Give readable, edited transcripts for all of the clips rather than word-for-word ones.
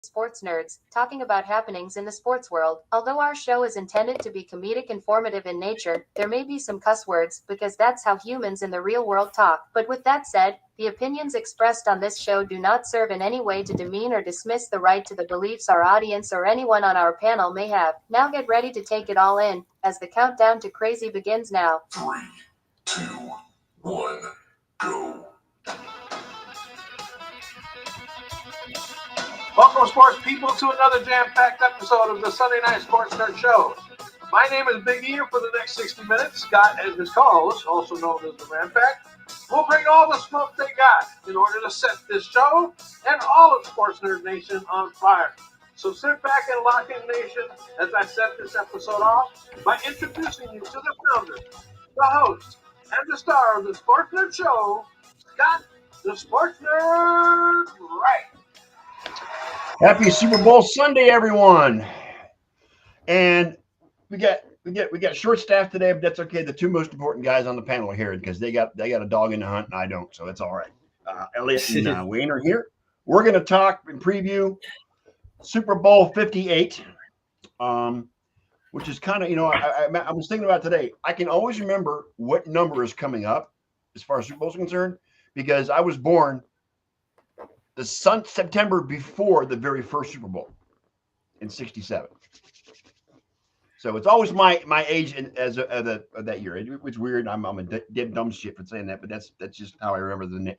sports nerds, talking about happenings in the sports world. Although our show is intended to be comedic informative in nature, there may be some cuss words, because that's how humans in the real world talk. But with that said, the opinions expressed on this show do not serve in any way to demean or dismiss the right to the beliefs our audience or anyone on our panel may have. Now get ready to take it all in, as the countdown to crazy begins now. 3, 2, 1, go. Welcome, sports people, to another jam-packed episode of the Sunday Night Sports Nerd Show. My name is Big E, and for the next 60 minutes, Scott and his co-host, also known as the Rampack, will bring all the smoke they got in order to set this show and all of Sports Nerd Nation on fire. So sit back and lock in, Nation, as I set this episode off by introducing you to the founder, the host, and the star of the Sports Nerd Show, Scott, the Sports Nerd Wright. Happy Super Bowl Sunday, everyone! And we got short staff today, but that's okay. The two most important guys on the panel are here because they got a dog in the hunt, and I don't, so it's all right. Elliot and Wayne are here. We're going to talk and preview Super Bowl 58, which is kind of, I was thinking about today. I can always remember what number is coming up as far as Super Bowls are concerned because I was born the September before the very first Super Bowl in '67. So it's always my age as of that year. It's weird. I'm a dead dumb shit for saying that, but that's just how I remember the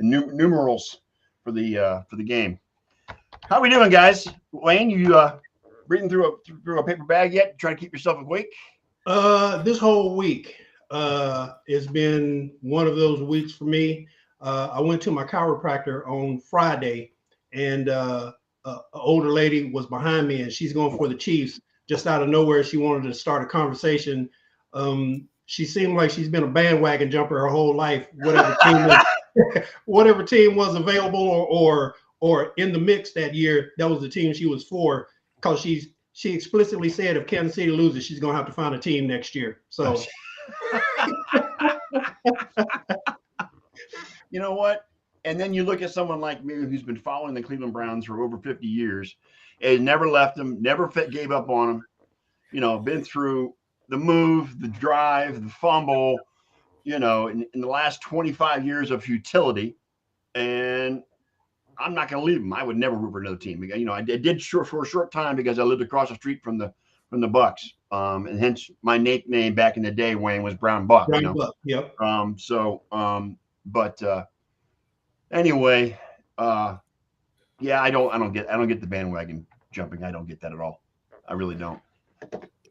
numerals for the game. How we doing, guys? Wayne, you breathing through a paper bag yet? Trying to keep yourself awake? This whole week has been one of those weeks for me. I went to my chiropractor on Friday, and an older lady was behind me, and she's going for the Chiefs. Just out of nowhere, she wanted to start a conversation. She seemed like she's been a bandwagon jumper her whole life. Whatever team was available or in the mix that year, that was the team she was for. Because she explicitly said if Kansas City loses, she's going to have to find a team next year. So. You know what? And then you look at someone like me who's been following the Cleveland Browns for over 50 years and never left them, never gave up on them, been through the move, the drive, the fumble, in the last 25 years of futility. And I'm not going to leave them. I would never root for another team. I did for a short time because I lived across the street from the Bucks. And hence my nickname back in the day, Wayne, was Brown Buck. Buck, yep. But anyway, yeah, I don't get the bandwagon jumping. I don't get that at all. I really don't.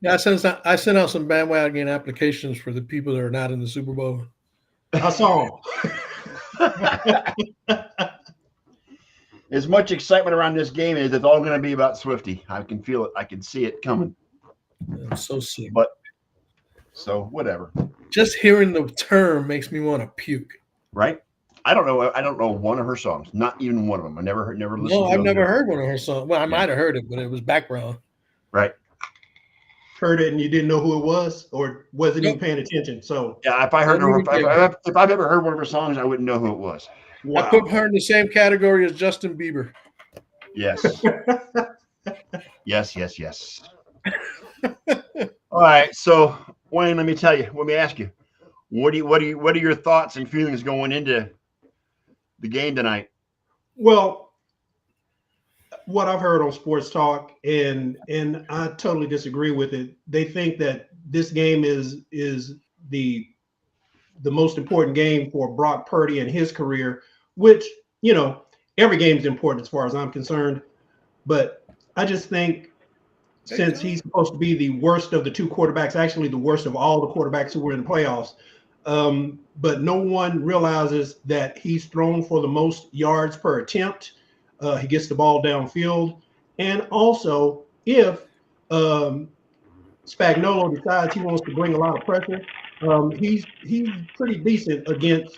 Yeah, I sent out some bandwagon applications for the people that are not in the Super Bowl. I saw them. As much excitement around this game as it's all going to be about Swifty. I can feel it. I can see it coming. I'm so sick. But so whatever. Just hearing the term makes me want to puke. Right? I don't know one of her songs. Not even one of them. I never listened. No, I've never heard one of her songs. Well, I might have heard it, but it was background. Right. Heard it and you didn't know who it was, or wasn't even paying attention. So yeah, if I've ever heard one of her songs, I wouldn't know who it was. Wow. I put her in the same category as Justin Bieber. Yes. yes. All right. So Wayne, let me ask you. What are your thoughts and feelings going into the game tonight? Well, what I've heard on Sports Talk, and I totally disagree with it. They think that this game is the most important game for Brock Purdy and his career, which, every game is important as far as I'm concerned. But I just think since he's supposed to be the worst of the two quarterbacks, actually the worst of all the quarterbacks who were in the playoffs, but no one realizes that he's thrown for the most yards per attempt. He gets the ball downfield. And also, if Spagnuolo decides he wants to bring a lot of pressure, he's pretty decent against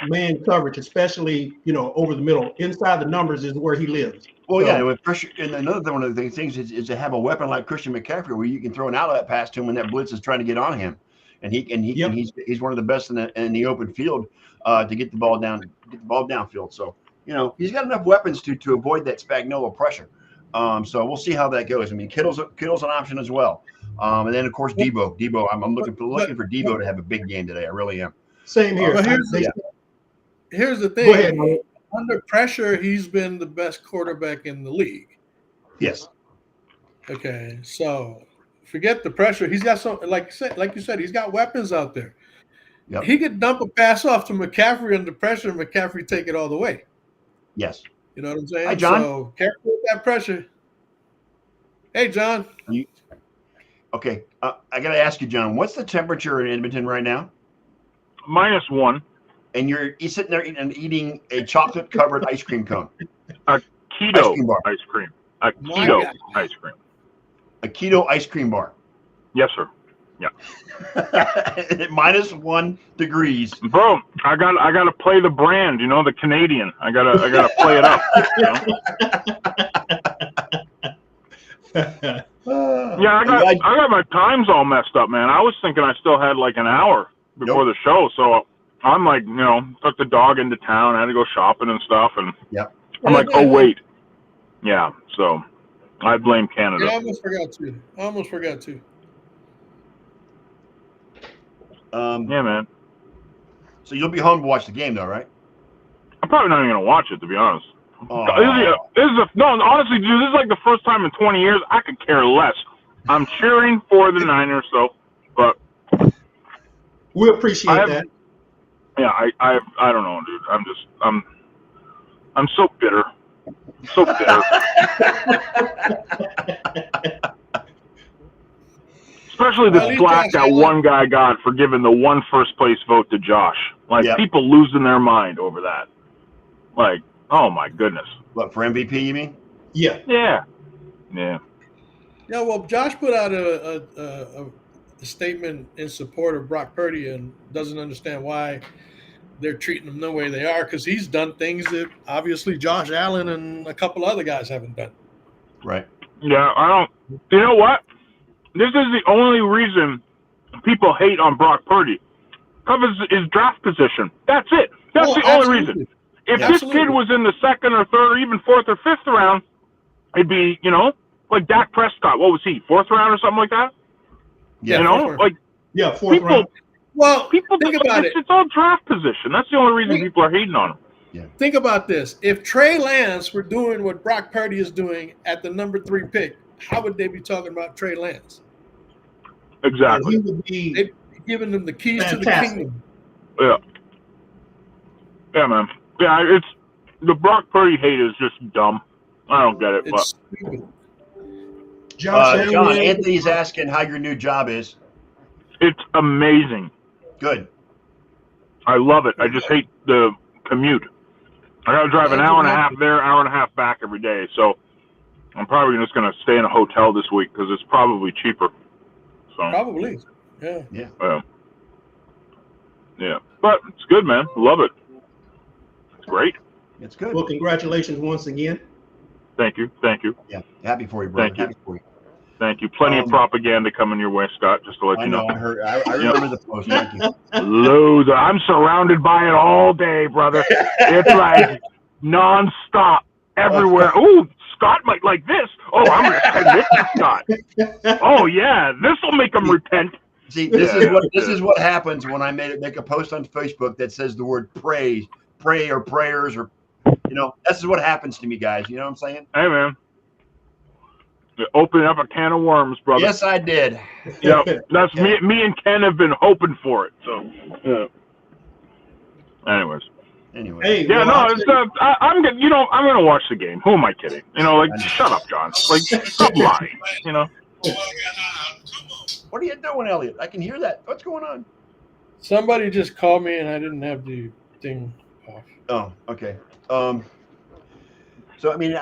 man coverage, especially, over the middle. Inside the numbers is where he lives. Well, yeah, with pressure. And another one of the things is to have a weapon like Christian McCaffrey where you can throw an outlet pass to him when that blitz is trying to get on him. And he's one of the best in the open field to get the ball downfield. So he's got enough weapons to avoid that Spagnuolo pressure. So we'll see how that goes. I mean, Kittle's an option as well. And then of course Debo. I'm looking for Debo to have a big game today. I really am. Same here. Well, here's the thing. Go ahead, Mike. Under pressure, he's been the best quarterback in the league. Yes. Okay, so forget the pressure. He's got some, like you said, he's got weapons out there. Yep. He could dump a pass off to McCaffrey under pressure, and McCaffrey take it all the way. Yes. You know what I'm saying? Hi, John. So careful with that pressure. Hey, John. Okay. I got to ask you, John, what's the temperature in Edmonton right now? -1. And you're sitting there eating a chocolate-covered ice cream cone. Keto cream bar. ice cream. A My keto God. ice cream. A keto ice cream bar. Yes, sir. At -1 degrees. Bro, I gotta play the brand, the Canadian. I gotta play it up. Yeah, I got my times all messed up, man. I was thinking I still had like an hour before the show, so I'm like, took the dog into town. I had to go shopping and stuff, and I'm like, oh wait, yeah. So I blame Canada. Yeah, I almost forgot to. Yeah, man. So you'll be home to watch the game, though, right? I'm probably not even gonna watch it, to be honest. Oh. Honestly, dude, this is like the first time in 20 years I could care less. I'm cheering for the Niners, but We appreciate that. Yeah, I don't know, dude. I'm so bitter. So bitter. Especially the flack that one guy got for giving the one first place vote to Josh. Like, people losing their mind over that. Like, oh my goodness. What, for MVP, you mean? Yeah. Yeah. Yeah. Yeah, well, Josh put out a statement in support of Brock Purdy and doesn't understand why they're treating him the way they are, because he's done things that obviously Josh Allen and a couple other guys haven't done. Right. Yeah, I don't. You know what? This is the only reason people hate on Brock Purdy. Covers his draft position. That's it. That's the only reason. If this kid was in the second or third or even fourth or fifth round, it'd be, like Dak Prescott. What was he, fourth round or something like that? Yeah. Fourth round. Well, people think about it. It's all draft position. That's the only reason people are hating on him. Yeah. Think about this. If Trey Lance were doing what Brock Purdy is doing at the number 3 pick, how would they be talking about Trey Lance? Exactly. He would be They'd be giving them the keys to the kingdom. Yeah. Yeah, man. Yeah, it's the Brock Purdy hate is just dumb. I don't get it. It's stupid. John, Anthony's asking how your new job is. It's amazing. Good. I love it. I just hate the commute. I got to drive an hour and a half there, hour and a half back every day. So I'm probably just going to stay in a hotel this week because it's probably cheaper. So Probably. Yeah. Yeah. But it's good, man. Love it. It's great. It's good. Well, congratulations once again. Thank you. Yeah. Happy for you, brother. Thank you. Happy for you. Thank you. Plenty of propaganda coming your way, Scott, just to let I you know. I heard. I remember the post. Thank you. Loads. I'm surrounded by it all day, brother. It's like nonstop everywhere. Oh, Scott might like this. Oh, I'm going to send this to Scott. Oh, yeah. This will make him repent. See, this is what happens when I make a post on Facebook that says the word pray or prayers or, this is what happens to me, guys. You know what I'm saying? Hey, man. You're opening up a can of worms, brother. Yes, I did. Yep. That's me and Ken have been hoping for it. So, anyways. Anyway. Hey, Yeah, no, it's I'm gonna, I'm gonna watch the game. Who am I kidding? Shut up, John. Like, stop lying. What are you doing, Elliot? I can hear that. What's going on? Somebody just called me and I didn't have the thing off. Oh, okay. So I mean,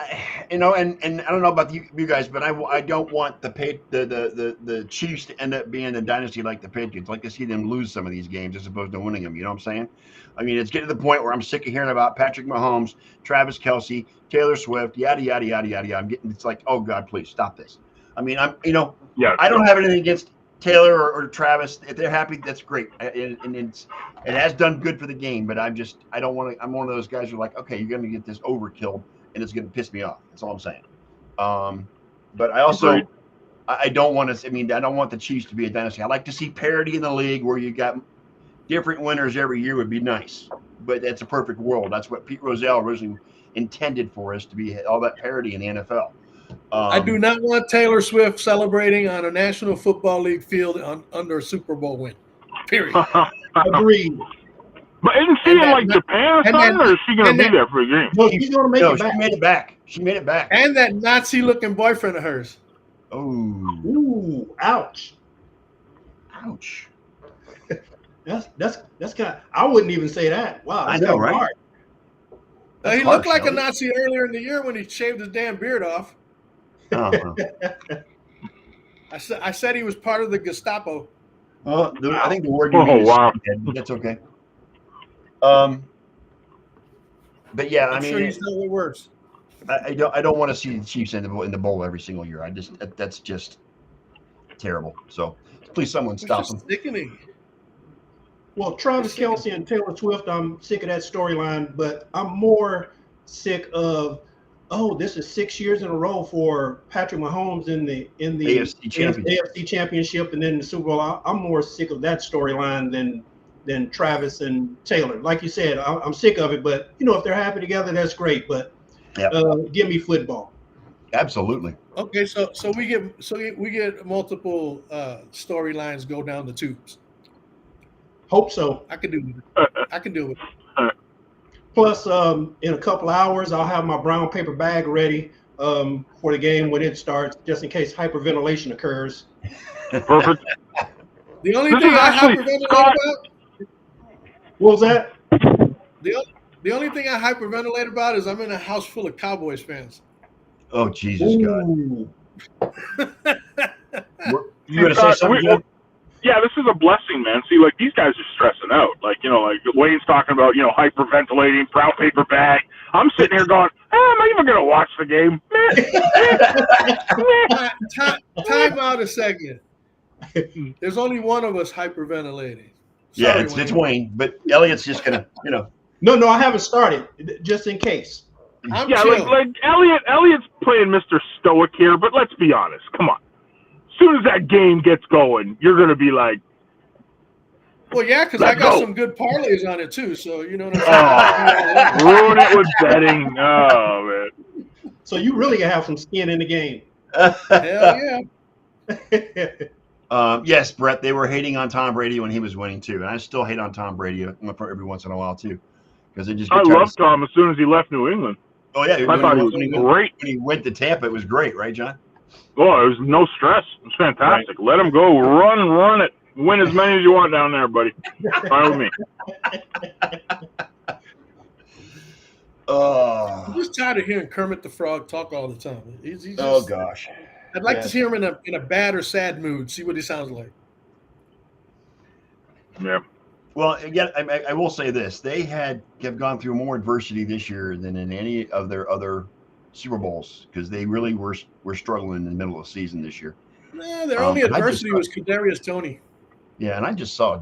and I don't know about you guys, but I don't want the Chiefs to end up being a dynasty like the Patriots. I'd like to see them lose some of these games as opposed to winning them. You know what I'm saying? I mean, it's getting to the point where I'm sick of hearing about Patrick Mahomes, Travis Kelce, Taylor Swift, yada yada yada yada yada. It's like, oh God, please stop this. I mean, I don't have anything against Taylor or Travis, if they're happy, that's great, and it has done good for the game. But I don't want to. I'm one of those guys who are like, okay, you're going to get this overkill, and it's going to piss me off. That's all I'm saying. But I also. Agreed. I don't want to. I mean, I don't want the Chiefs to be a dynasty. I like to see parity in the league where you got different winners every year. Would be nice, but that's a perfect world. That's what Pete Rozelle originally intended for us to be, all that parity in the NFL. I do not want Taylor Swift celebrating on a National Football League field under a Super Bowl win. Period. Agreed. But isn't she in like Japan or and something, that- or is she going to and be that- there for the game? No, she's gonna make No, it she back. made it back. She made it back. And that Nazi-looking boyfriend of hers. Oh, Ooh, ouch. ouch! That's kind of. I wouldn't even say that. Wow, I that's know, kinda right? hard. That's He looked harsh, like a Elliot. Nazi earlier in the year when he shaved his damn beard off. Uh-huh. I said he was part of the Gestapo. Well, I think the word you Oh, mean is wow. skinhead, but that's okay. But yeah, I'm I sure mean, he's know what works. I don't want to see the Chiefs in the bowl every single year. That's just terrible. So please, someone It's stop just them. sickening. Well, Travis Kelce and Taylor Swift, I'm sick of that storyline, but I'm more sick of, this is 6 years in a row for Patrick Mahomes in the AFC Championship. AFC Championship and then the Super Bowl. I'm more sick of that storyline than Travis and Taylor. Like you said, I'm sick of it, but if they're happy together, that's great. But Yep. give me football. Absolutely. Okay, so we get multiple storylines go down the tubes. Hope so. I can do it. I can do it. Plus, in a couple hours, I'll have my brown paper bag ready for the game when it starts, just in case hyperventilation occurs. Perfect. The only This thing is I actually hyperventilate Scott- about What was that? the only thing I hyperventilate about is I'm in a house full of Cowboys fans. Oh Jesus God! Ooh. You gonna say something? Joe? Yeah, this is a blessing, man. See, like, these guys are stressing out. Like, like Wayne's talking about, hyperventilating, brown paper bag. I'm sitting here going, am I even going to watch the game? Time out a second. There's only one of us hyperventilating. Yeah, Sorry, it's Wayne, but Elliot's just gonna, No, I haven't started, just in case. I'm Yeah, chill. like Elliot's playing Mr. Stoic here, but let's be honest. Come on. As soon as that game gets going, you're going to be like, Well, yeah, because I Let's got go. some good parlays on it too. So you know what I'm saying. ruin it with betting. Oh, man. So you really gonna have some skin in the game. Hell yeah. yes, Brett. They were hating on Tom Brady when he was winning too, and I still hate on Tom Brady every once in a while too, because they just. I get tired loved Tom as soon as he left New England. Oh yeah, I thought he was great. when he went to Tampa. It was great, right, John? Oh, it was no stress. It was fantastic. Let him go. Run it. Win as many as you want down there, buddy. Fine with me. I'm just tired of hearing Kermit the Frog talk all the time. He's just, Oh gosh. I'd like Yeah. to hear him in a bad or sad mood. See what he sounds like. Yeah. Well, again, I will say this: they have gone through more adversity this year than in any of their other Super Bowls, because they really were struggling in the middle of the season this year. Yeah, their only I just adversity thought- was Kadarius Toney. Yeah, and I just saw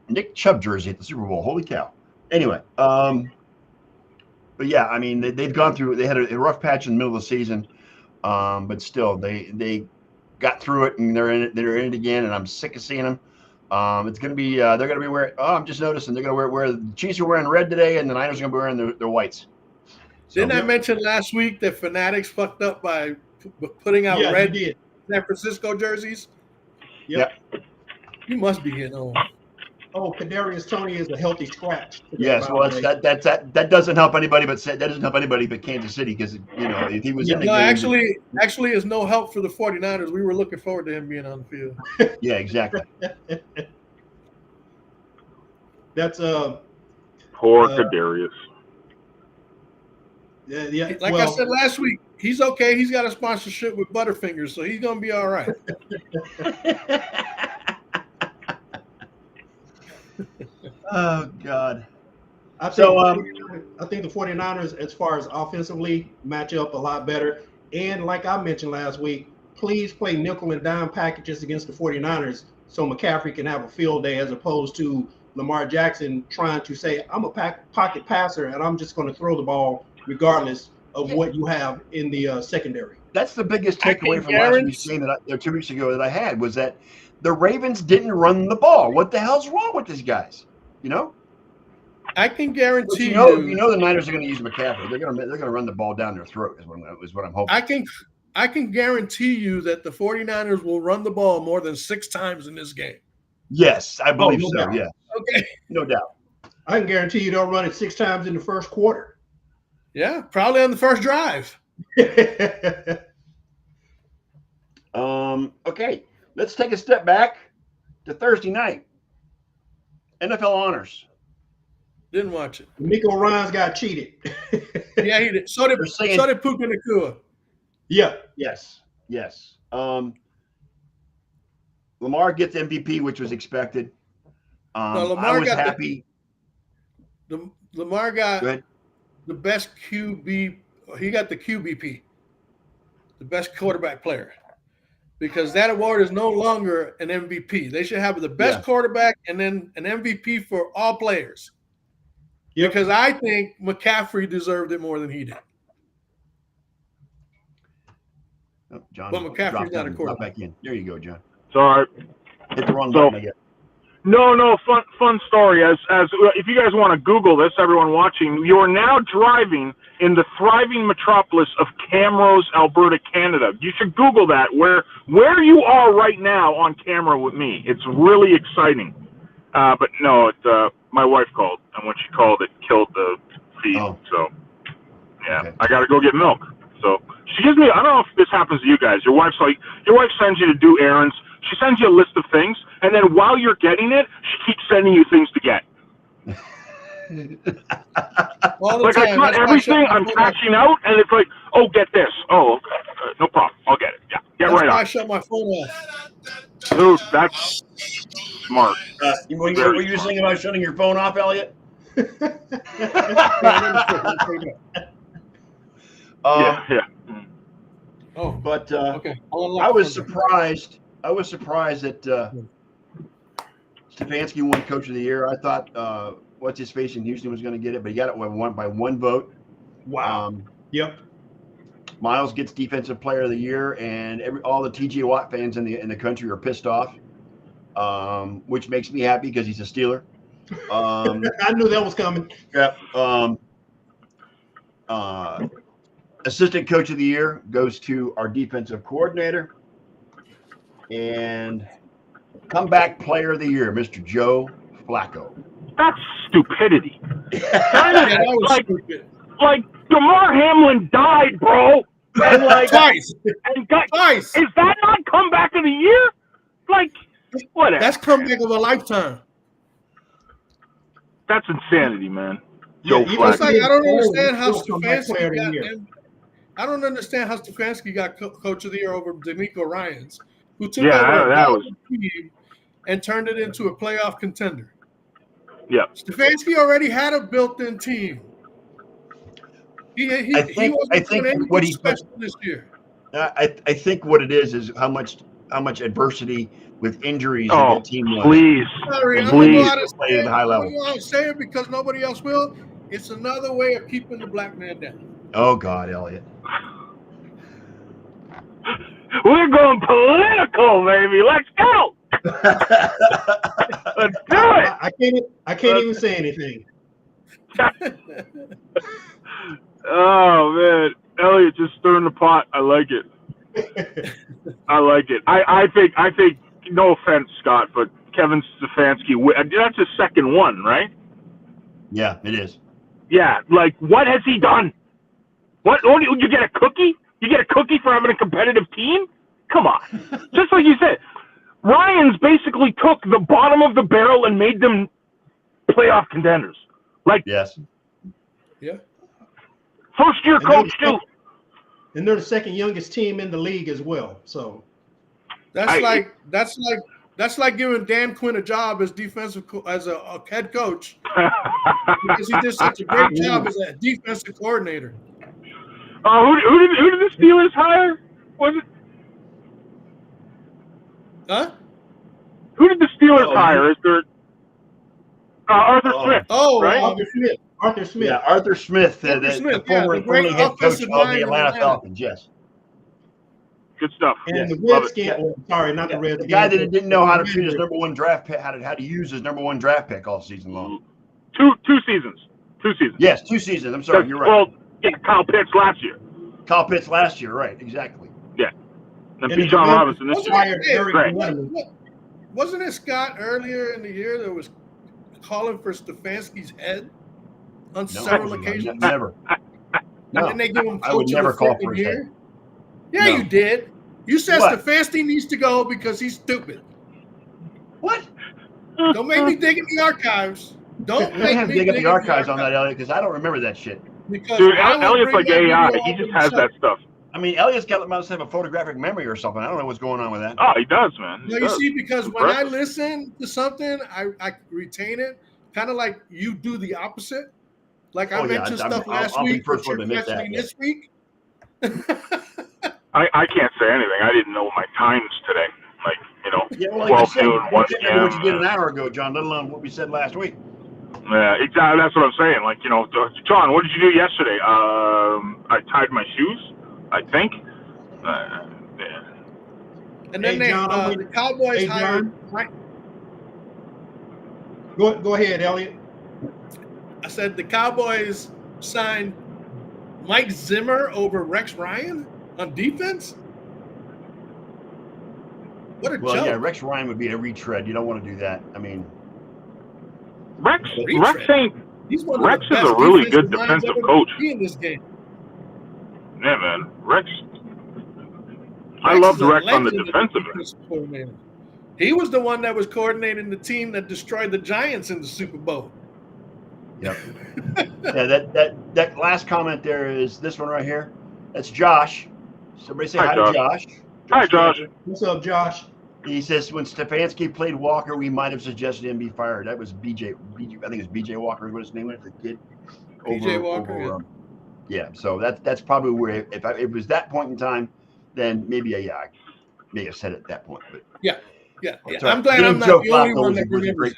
Nick Chubb jersey at the Super Bowl. Holy cow! Anyway, but yeah, I mean they've gone through. They had a rough patch in the middle of the season, but still they got through it, and they're in it. They're in it again, and I'm sick of seeing them. It's gonna be they're gonna be wearing. Oh, I'm just noticing they're gonna wear the Chiefs are wearing red today, and the Niners are gonna be wearing their whites. So, Didn't I mention last week that Fanatics fucked up by putting out Yeah, red you did. San Francisco jerseys? Yep. You must be getting on. Oh, Kadarius Toney is a healthy scratch. Yes, well, that doesn't help anybody, but Kansas City, because if he was in the No, game, actually, is no help for the 49ers. We were looking forward to him being on the field. yeah, exactly. That's Poor Kadarius. yeah. Like I said last week, he's okay. He's got a sponsorship with Butterfingers, so he's gonna be all right. Oh God. I think, So, I think the 49ers, as far as offensively, match up a lot better. And like I mentioned last week, please play nickel and dime packages against the 49ers so McCaffrey can have a field day, as opposed to Lamar Jackson trying to say, I'm a pocket passer and I'm just going to throw the ball regardless of what you have in the secondary. That's the biggest takeaway from last week's game 2 weeks ago that I had, was that the Ravens didn't run the ball. What the hell's wrong with these guys? You know? I can guarantee you know the Niners are going to use McCaffrey. They're going to run the ball down their throat is what I'm hoping. I can guarantee you that the 49ers will run the ball more than 6 times in this game. Yes, I believe no so. doubt. Yeah. Okay. No doubt. I can guarantee you they'll run it 6 times in the first quarter. Yeah, probably on the first drive. Okay, let's take a step back to Thursday night. NFL honors. Didn't watch it. Nico Ryans got cheated. Yeah, he did. So did Puka Nacua. Yeah. Yes. Lamar gets MVP, which was expected. Lamar I was happy. Lamar got the best QB. He got the QBP, the best quarterback player, because that award is no longer an MVP. They should have the best quarterback and then an MVP for all players. Yep. Because I think McCaffrey deserved it more than he did. Oh, John, but McCaffrey's not a quarterback. Back in. There you go, John. Sorry. Hit the wrong button again. No, fun story. As if you guys want to Google this, everyone watching, you're now driving in the thriving metropolis of Camrose, Alberta, Canada. You should Google that, where you are right now on camera with me. It's really exciting. But no, my wife called, and when she called, it killed the feed. Oh. So, yeah, Okay. I got to go get milk. So she gives me. I don't know if this happens to you guys. Your wife sends you to do errands. She sends you a list of things, and then while you're getting it, she keeps sending you things to get. Like I got everything, I'm cashing out, and it's like, oh, get this. Oh, okay. No problem. I'll get it. Yeah, get right on. I shut my phone off. Dude, that's smart. Were you thinking about shutting your phone off, Elliot? Yeah. Oh, but okay. I was surprised. That Stefanski won Coach of the Year. I thought what's his face in Houston was going to get it, but he got it by one vote. Wow. Yep. Miles gets Defensive Player of the Year, and all the TJ Watt fans in the country are pissed off, which makes me happy because he's a Steeler. I knew that was coming. Yeah. Assistant Coach of the Year goes to our defensive coordinator, and Comeback Player of the Year, Mr. Joe Flacco. That's stupidity. Stupid. Like DeMar Hamlin died, bro. And like Twice. Twice. Is that not Comeback of the Year? Like, whatever. That's comeback of a lifetime. That's insanity, man. Yeah, Joe It's like, I don't understand how Stefanski got Coach of the Year over D'Amico Ryans, who took that over was team and turned it into a playoff contender. Yeah. Stefanski already had a built-in team. He wasn't doing anything special this year. I think what it is how much adversity with injuries in that team was. Please. Sorry, Please. Played at a high level. I'm saying it because nobody else will. It's another way of keeping the black man down. Oh God, Elliot. We're going political, baby. Let's go. Let's do it. I can't even say anything. Oh man, Elliot just stirring the pot. I like it. I like it. I think. No offense, Scott, but Kevin Stefanski. That's his second one, right? Yeah, it is. Yeah, like what has he done? What you get a cookie? You get a cookie for having a competitive team? Come on. Just like you said, Ryans basically took the bottom of the barrel and made them playoff contenders. Like, yes. Yeah. First year coach too. And they're the second youngest team in the league as well. So that's like giving Dan Quinn a job as a head coach because he did such a great job as a defensive coordinator. Who did the Steelers hire? Was it Huh? Who did the Steelers Oh, hire? Is there Arthur Oh. Smith? Oh, Right? Arthur Smith. Yeah, Arthur Smith, Arthur the Smith, yeah, former the great head coach offensive of the mind in Atlanta Atlanta. Falcons. Yes. Good stuff. And Yes. the Love it. Redskins, Yeah. sorry, not Yeah, the Redskins. the guy that didn't know how to treat his the number one draft pick, how to use his number one draft pick all season long. Two seasons. 2 seasons. Yes, 2 seasons. I'm sorry, you're right. Well, yeah, Kyle Pitts last year. Kyle Pitts last year, right? Exactly. And And the Bijan Robinson this Wasn't year. Fired it- Eric Right. Weddleman. Wasn't it Scott earlier in the year that was calling for Stefanski's head on No, several no, occasions? never. And No, then they give him I would coach of never the call freaking for his head. year. Yeah, No. you did. You said What? Stefanski needs to go because he's stupid. What? Don't make me dig in the archives. Don't We make have to me dig up in the archives on that, Elliot, because I don't remember that shit. Because Dude, I will Elliot's bring like that AI. video He up just in has a that second. stuff. I mean, Elliot's must have a photographic memory or something. I don't know what's going on with that. Oh, he does, man. He No, you does. see, because when I Impressive. listen to something, I retain it, kind of like you do the opposite. Like I Oh, yeah, mentioned I'm- stuff I'll- last I'll be week, but first one you're to admit that, questioning yeah. this week. I can't say anything. I didn't know my times today. Like, Yeah, well, 12 like I said, noon, you 1 can't remember what you did p.m. an hour ago, John, let alone what we said last week. Yeah, exactly. That's what I'm saying. Like, John, what did you do yesterday? I tied my shoes, I think. Yeah. And then Hey, John, the Cowboys Hey, hired. John. Go ahead, Elliot. I said the Cowboys signed Mike Zimmer over Rex Ryan on defense. What a Well, joke! yeah, Rex Ryan would be a retread. You don't want to do that. I mean, Rex Retread. ain't. He's one Rex of the is best a really good defensive minds defensive ever coach. to be in this game. Yeah, man. Rex. I Rex loved is a Rex on the legend as a defensive end. defensive coordinator. He was the one that was coordinating the team that destroyed the Giants in the Super Bowl. yep. Yeah, that last comment there is this one right here. That's Josh. Somebody say Hi, hi to Josh. Hi, Josh. What's up, Josh? He says when Stefanski played Walker, we might have suggested him be fired. That was BJ. I think it's BJ Walker is what his name was, the kid. BJ Walker, yeah. Yeah, so that's probably where if it was that point in time, then maybe I may have said it at that point. But Yeah. That's right. I'm glad Getting I'm not Joe the only Flacco one was that a great- remembers it.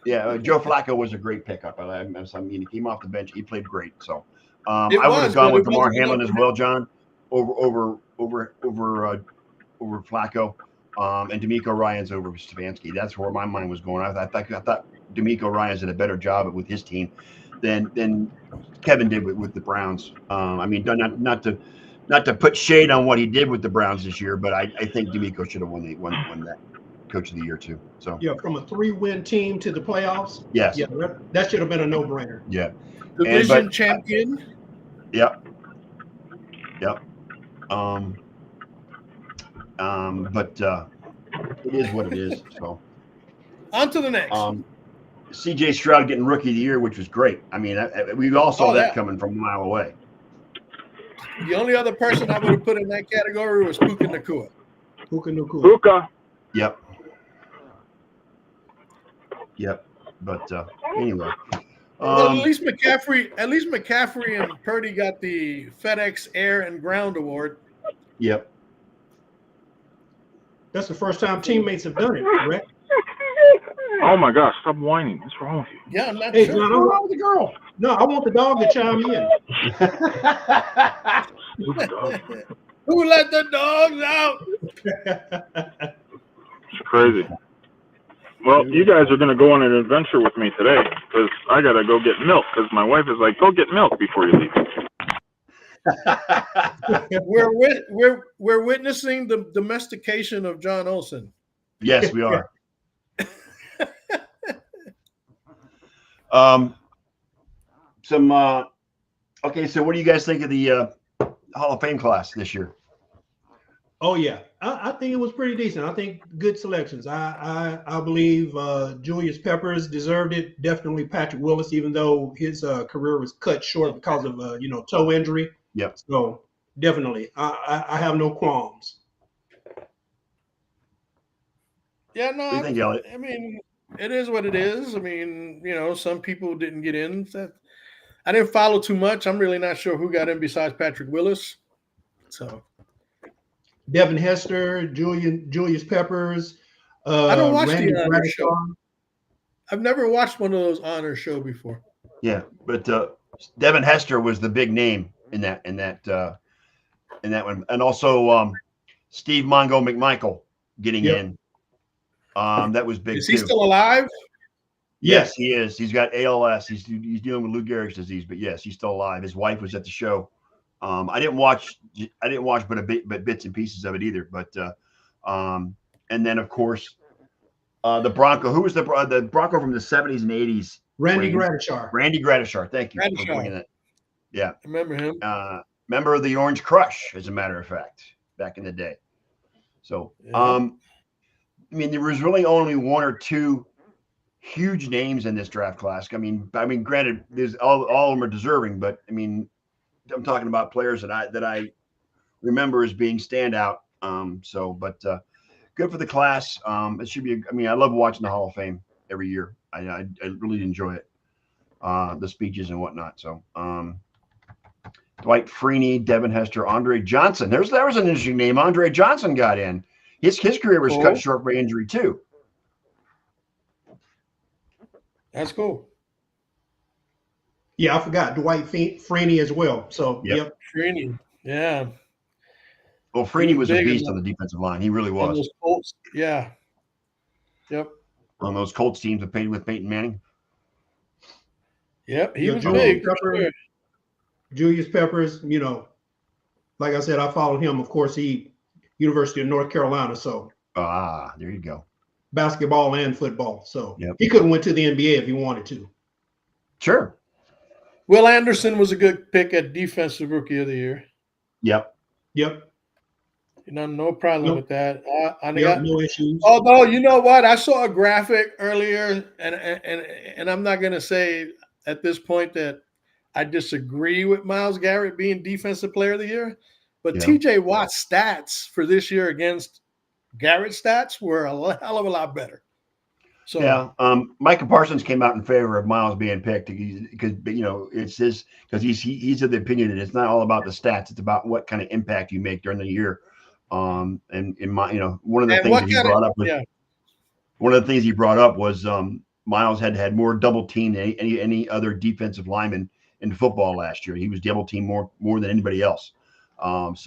yeah, Joe Flacco was a great pickup. I mean, he came off the bench. He played great. So It I would was, have gone but with it Damar wasn't Hamlin enough as well, John, over Flacco, and D'Amico Ryans over Stefanski. That's where my mind was going. I thought D'Amico Ryans did a better job with his team than Kevin did with the Browns. I mean, not to put shade on what he did with the Browns this year, but I think D'Amico should have won that Coach of the Year too. So Yeah, from a 3-win team to the playoffs. yes, Yeah, that should have been a no-brainer. yeah. Division champion. Yep. But it is what it is. So, On to the next. CJ Stroud getting Rookie of the Year, which was great. I mean, we all saw Oh, that yeah. coming from a mile away. The only other person I would have put in that category was Puka Nacua. Puka Nacua. Puka. Yep. But anyway, Well, at least McCaffrey and Purdy got the FedEx Air and Ground Award. yep. That's the first time teammates have done it, correct? Oh my gosh! Stop whining. What's wrong with you? Yeah, I'm not Hey, sure. John, What's wrong with the girl? No, I want the dog to chime in. Who let the dogs out? It's crazy. Well, you guys are going to go on an adventure with me today because I got to go get milk because my wife is like, go get milk before you leave. We're witnessing the domestication of John Olsen. Yes, we are. Okay, so what do you guys think of the Hall of Fame class this year? Oh yeah, I think it was pretty decent. I think good selections. I believe Julius Peppers deserved it. Definitely Patrick Willis, even though his career was cut short because of toe injury. Yep. So definitely, I have no qualms. Yeah, no, What do you think, Elliot? I mean, it is what it is. I mean, some people didn't get in. I didn't follow too much. I'm really not sure who got in besides Patrick Willis. So, Devin Hester, Julius Peppers. I don't watch Randy the honor show. Bradshaw. I've never watched one of those honor show before. Yeah, but Devin Hester was the big name in that one, and also Steve Mongo McMichael getting in. That was big. Is he too. still alive? Yes, he is. He's got ALS. He's dealing with Lou Gehrig's disease, but yes, he's still alive. His wife was at the show. I didn't watch, but bits and pieces of it either. But and then of course, the Bronco. Who was the Bronco from the 70s and 80s? Randy Gradishar. Randy Gradishar. Thank you. Gradishar. For bringing that. Yeah, I remember him. Member of the Orange Crush, as a matter of fact, back in the day. So, Yeah. I mean, there was really only one or two huge names in this draft class. I mean, granted, there's all of them are deserving, but I mean, I'm talking about players that I remember as being standout. But good for the class. It should be. I mean, I love watching the Hall of Fame every year. I really enjoy it. The speeches and whatnot. So, Dwight Freeney, Devin Hester, Andre Johnson. That was an interesting name. Andre Johnson got in. His career was cut short by injury too. That's cool. Yeah, I forgot Dwight Freeney as well. So, yep. Freeney. Yeah. Well, Freeney was a beast on the defensive line. He really was. Those Colts. Yeah. Yep. On those Colts teams with Peyton Manning. Yep. He was Julius big. Peppers, Julius Peppers, like I said, I followed him. Of course, University of North Carolina. So there you go. Basketball and football. So he could have went to the NBA if he wanted to. Sure. Will Anderson was a good pick at Defensive Rookie of the Year. Yep. No problem with that. No issues. Although, you know what? I saw a graphic earlier, and I'm not going to say at this point that I disagree with Myles Garrett being Defensive Player of the Year, but TJ Watt's stats for this year against Garrett's stats were a hell of a lot better. So Micah Parsons came out in favor of Myles being picked because he's of the opinion that it's not all about the stats; it's about what kind of impact you make during the year. And in my, one of the things that he brought up was one of the things he brought up was Myles had more double team than any other defensive lineman in football last year. He was double team more than anybody else. But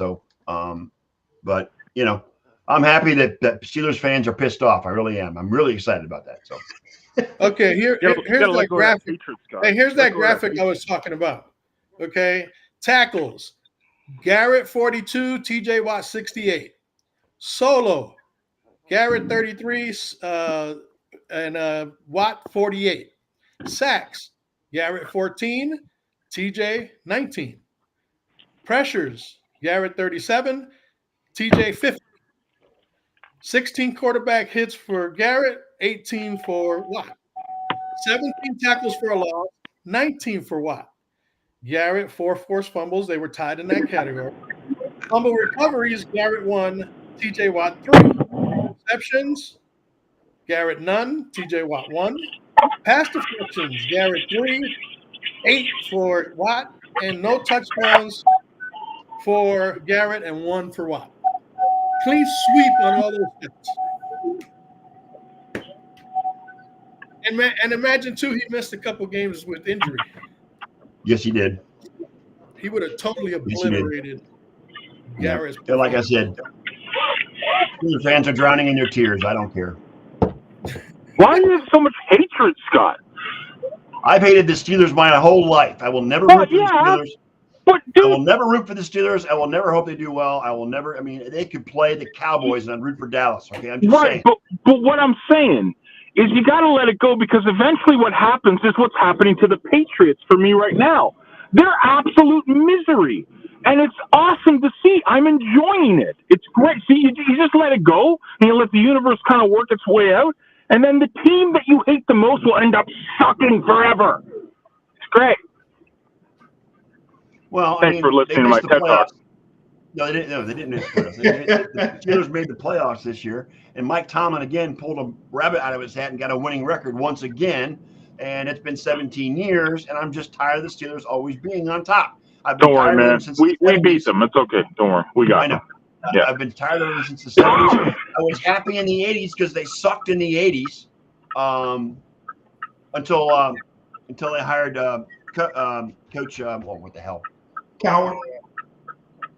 I'm happy that Steelers fans are pissed off. I really am. I'm really excited about that. So, okay, here's that graphic. Hey, here's that graphic I was talking about. Okay, tackles: Garrett 42, TJ Watt 68. Solo: Garrett 33, and Watt 48. Sacks: Garrett 14, TJ 19. Pressures: Garrett 37, TJ 50. 16 quarterback hits for Garrett, 18 for Watt. 17 tackles for a loss, 19 for Watt. Garrett, 4 forced fumbles. They were tied in that category. Fumble recoveries: Garrett 1, TJ Watt 3. Receptions: Garrett none, TJ Watt 1. Pass deflections: Garrett 3, 8 for Watt, and no touchdowns for Garrett and 1 for Watt. Clean sweep on all those hits. And imagine too, he missed a couple games with injury. yes, he did. He would have totally obliterated Garrett's. Yeah, like I said, Steelers fans are drowning in their tears. I don't care. Why do you have so much hatred, Scott? I've hated the Steelers my whole life. I will never root for the Steelers. But I will never root for the Steelers. I will never hope they do well. I will never. I mean, they could play the Cowboys and I'd root for Dallas. Okay, I'm just saying. But what I'm saying is you got to let it go because eventually what happens is what's happening to the Patriots for me right now. They're absolute misery. And it's awesome to see. I'm enjoying it. It's great. See, you just let it go and you let the universe kind of work its way out. And then the team that you hate the most will end up sucking forever. It's great. Well, thanks for listening to my TED Talk. No, they didn't. No, they didn't miss the playoffs. The Steelers made the playoffs this year, and Mike Tomlin again pulled a rabbit out of his hat and got a winning record once again. And it's been 17 years, and I'm just tired of the Steelers always being on top. Don't worry, man. We beat them. It's okay. Don't worry. We got them. Yeah. I've been tired of them since the 70s. I was happy in the 80s because they sucked in the 80s until they hired Coach. What the hell? Coward.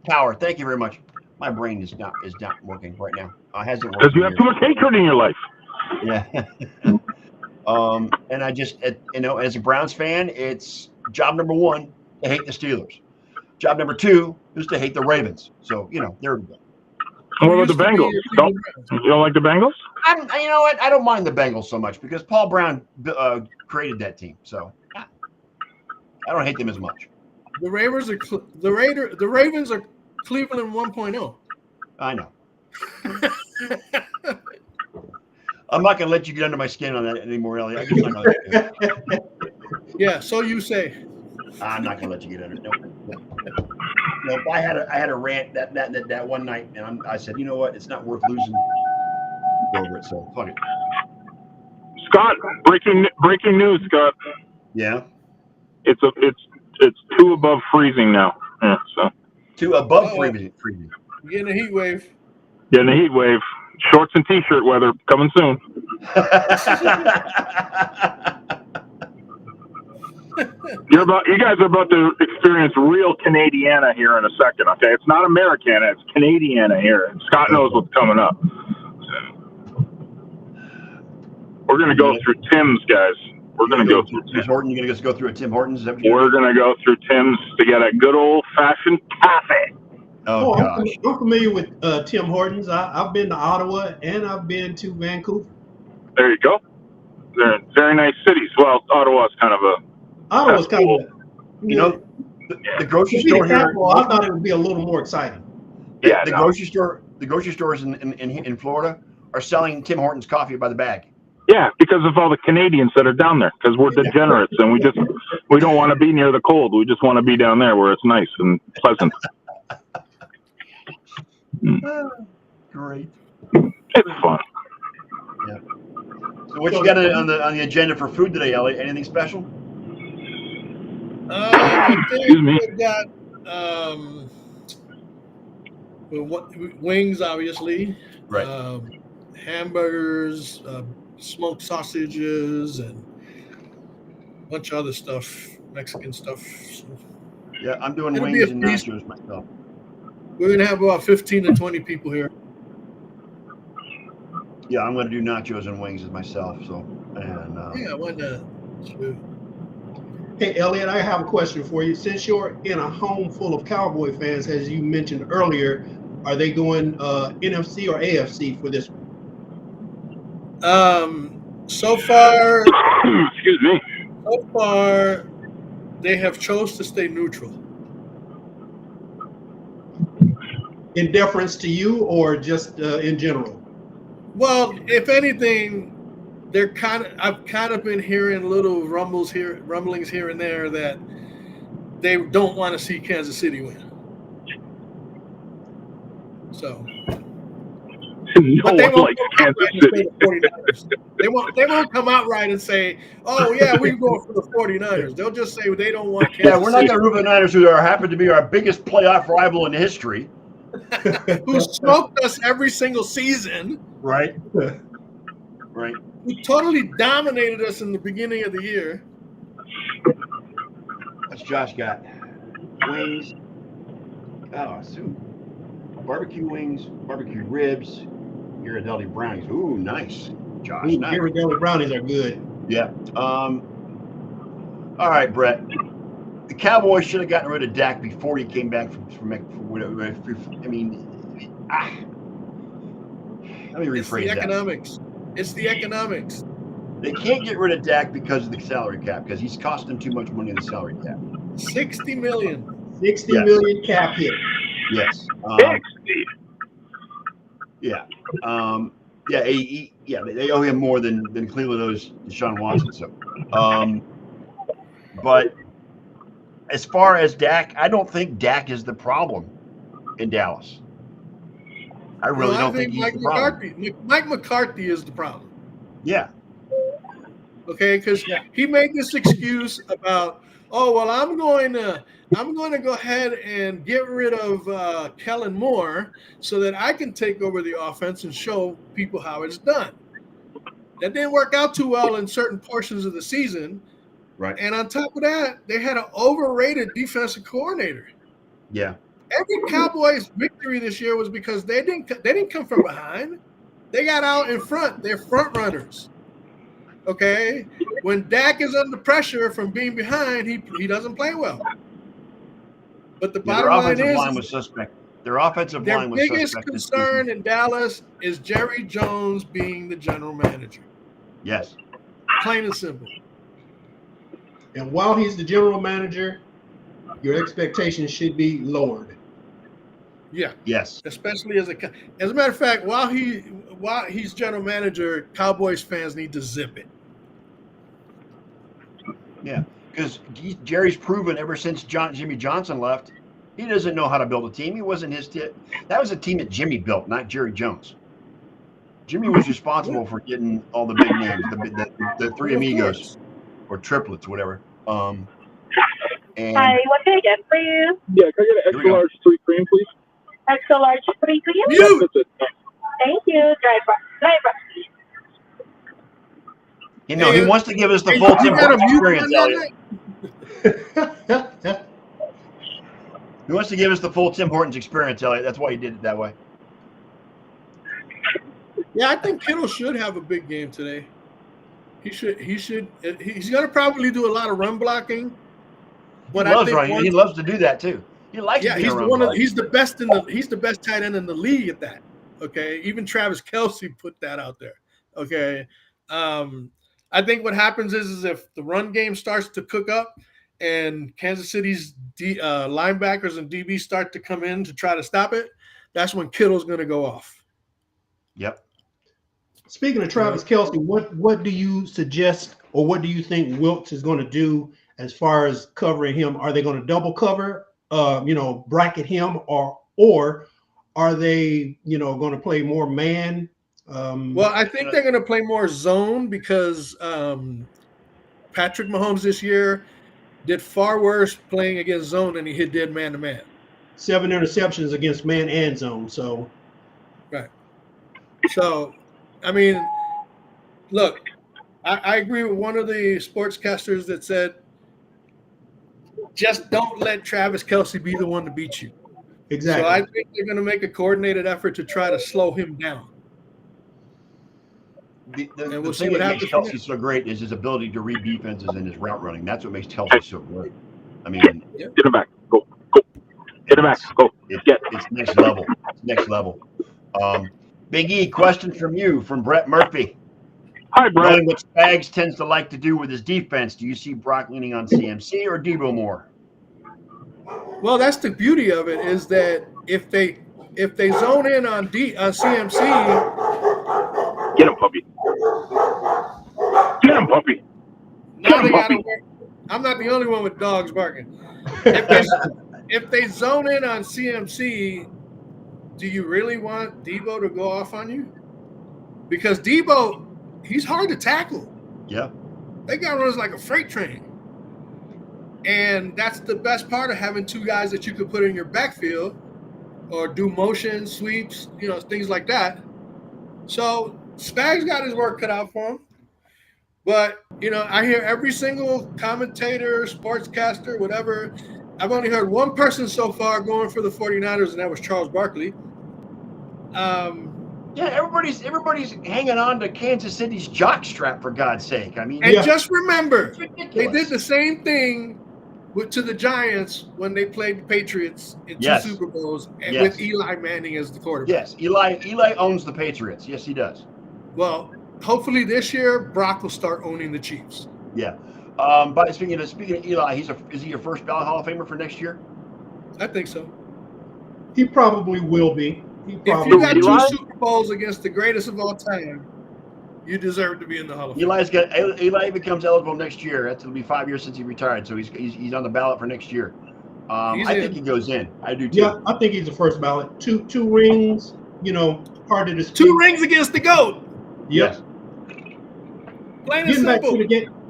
Coward. Thank you very much. My brain is not working right now. Hasn't worked. Because you have too much hatred in your life. Yeah. And I just, as a Browns fan, it's job number one to hate the Steelers. Job number two is to hate the Ravens. So, there we go. What about the Bengals? You don't like the Bengals? You know what? I don't mind the Bengals so much because Paul Brown created that team. So I don't hate them as much. The Ravens are Cleveland 1.0. I know. I'm not going to let you get under my skin on that anymore, Elliot. I'm just not gonna let you. Yeah, so you say. I'm not going to let you get under. Nope. I had a rant that one night, and I said, you know what? It's not worth losing over it. So fuck it. Scott, breaking news, Scott. Yeah. It's 2 above freezing now. Yeah, so 2 above freezing. Getting a heat wave. Getting a heat wave. Shorts and t-shirt weather coming soon. You guys are about to experience real Canadiana here in a second, okay? It's not Americana, it's Canadiana here. Scott knows what's coming up. So, we're going to go through Tim's, guys. We're going to go through Tim Horton. You're going to go through a Tim Hortons? Is that what we're going to go through Tim's to get a good old-fashioned coffee. Oh, gosh. I'm familiar with Tim Hortons. I've been to Ottawa and I've been to Vancouver. There you go. They're very nice cities. Well, Ottawa's kind of a... Ottawa's kind of... The grocery store here... I thought it would be a little more exciting. Yeah, the grocery stores in Florida are selling Tim Hortons coffee by the bag. Yeah, because of all the Canadians that are down there. Because we're degenerates and we don't want to be near the cold. We just want to be down there where it's nice and pleasant. Great. It's fun. Yeah. So what you got on the agenda for food today, Elliot? Anything special? I Excuse me. We've got wings, obviously. Right. Hamburgers, smoked sausages, and a bunch of other stuff, Mexican stuff. So Yeah, I'm doing it'll wings be a and feast. nachos myself. We're going to have about 15 to 20 people here. Yeah, I'm going to do nachos and wings as myself. So, and Yeah, why not? Sure. Hey, Elliot, I have a question for you. Since you're in a home full of Cowboy fans, as you mentioned earlier, are they going NFC or AFC for this one? So far, Excuse me. So far, they have chose to stay neutral. In deference to you, or just in general? Well, if anything, I've kind of been hearing little rumblings here and there that they don't want to see Kansas City win. So, but they won't come out right and say the 49ers. They won't come out right and say, "Oh yeah, we're going for the 49ers." They'll just say they don't want Kansas yeah, we're not City. going to root for the Niners, who happen to be our biggest playoff rival in history. Who smoked us every single season. Right. Right. Who totally dominated us in the beginning of the year. What's Josh got? Wings. Oh, soup. Barbecue wings, barbecue ribs, Ghirardelli brownies. Ooh, nice. Josh, nice. Ghirardelli brownies are good. Yeah. All right, Brett. The Cowboys should have gotten rid of Dak before he came back from I mean, let me rephrase that. Economics. It's the economics. They can't get rid of Dak because of the salary cap, because he's costing too much money in the salary cap. $60 million. $60 million cap hit. Yes. 60. Yeah. They owe him more than Cleveland owes Deshaun Watson. So, but as far as Dak, I don't think Dak is the problem in Dallas. I really don't think he's the problem. Mike McCarthy is the problem. Yeah. Okay, because he made this excuse about, I'm going to I'm going to go ahead and get rid of Kellen Moore so that I can take over the offense and show people how it's done. That didn't work out too well in certain portions of the season. Right. And on top of that, they had an overrated defensive coordinator. Yeah. Every Cowboys victory this year was because they didn't come from behind. They got out in front. They're front runners. Okay? When Dak is under pressure from being behind, he doesn't play well. But the bottom line offensive is line was suspect. Their offensive their line was biggest suspect. concern in Dallas is Jerry Jones being the general manager. Yes. Plain and simple. And while he's the general manager, your expectations should be lowered. Yeah. Yes. Especially as a matter of fact, while he's general manager, Cowboys fans need to zip it. Yeah. Because Jerry's proven ever since Jimmy Johnson left, he doesn't know how to build a team. He wasn't his team. That was a team that Jimmy built, not Jerry Jones. Jimmy was responsible for getting all the big names, the three amigos or triplets, whatever. And Hi, what can I get for you? Yeah, can I get an extra large 3 cream, please? Extra large 3 cream? You. That's it. Thank you. Dry you know, he wants to give us the full Tim Hortons experience, Elliot. He wants to give us the full Tim Hortons experience, Elliot. That's why he did it that way. Yeah, I think Kittle should have a big game today. He's going to probably do a lot of run blocking. But He loves to do that too. He likes to be he's the best tight end in the league at that. Okay. Even Travis Kelce put that out there. Okay. I think what happens is if the run game starts to cook up and Kansas City's linebackers and DB start to come in to try to stop it, that's when Kittle's going to go off. Yep. Speaking of Travis Kelce, what do you suggest or what do you think Wilkes is going to do as far as covering him? Are they going to double cover, bracket him, or are they, going to play more man? Well, I think they're going to play more zone because Patrick Mahomes this year did far worse playing against zone than he did man-to-man. 7 interceptions against man and zone. So, right. So, I mean, look, I agree with one of the sportscasters that said, just don't let Travis Kelce be the one to beat you. Exactly. So I think they're going to make a coordinated effort to try to slow him down. The thing that makes Kelce so great is his ability to read defenses and his route running. That's what makes Kelce so great. I mean, get him back. Go. Hit him back. Go. It's next level. It's next level. Big E, question from you, from Brett Murphy. Hi, Brett. Knowing what Spags tends to like to do with his defense, do you see Brock leaning on CMC or Debo more? Well, that's the beauty of it is that if they zone in on CMC, get him, puppy. Get him, puppy. Now they got to work. I'm not the only one with dogs barking. If they zone in on CMC, do you really want Debo to go off on you? Because Debo, he's hard to tackle. Yeah. They got runs like a freight train. And that's the best part of having two guys that you could put in your backfield or do motion, sweeps, things like that. So Spags got his work cut out for him. But, I hear every single commentator, sportscaster, whatever. I've only heard one person so far going for the 49ers, and that was Charles Barkley. Yeah, everybody's hanging on to Kansas City's jockstrap, for God's sake. I mean, just remember, they did the same thing to the Giants when they played the Patriots in 2 Super Bowls, and with Eli Manning as the quarterback. Yes, Eli owns the Patriots. Yes, he does. Well, hopefully this year Brock will start owning the Chiefs. Yeah. But speaking of Eli, is he your first ballot Hall of Famer for next year? I think so. He probably will be. If you got 2 Super Bowls against the greatest of all time, you deserve to be in the Hall of Fame. Eli becomes eligible next year. It'll be 5 years since he retired, so he's on the ballot for next year. I think he goes in. I do too. Yeah, I think he's the first ballot. Two rings, hard to dispute. 2 rings against the GOAT. Yep. Plain and simple.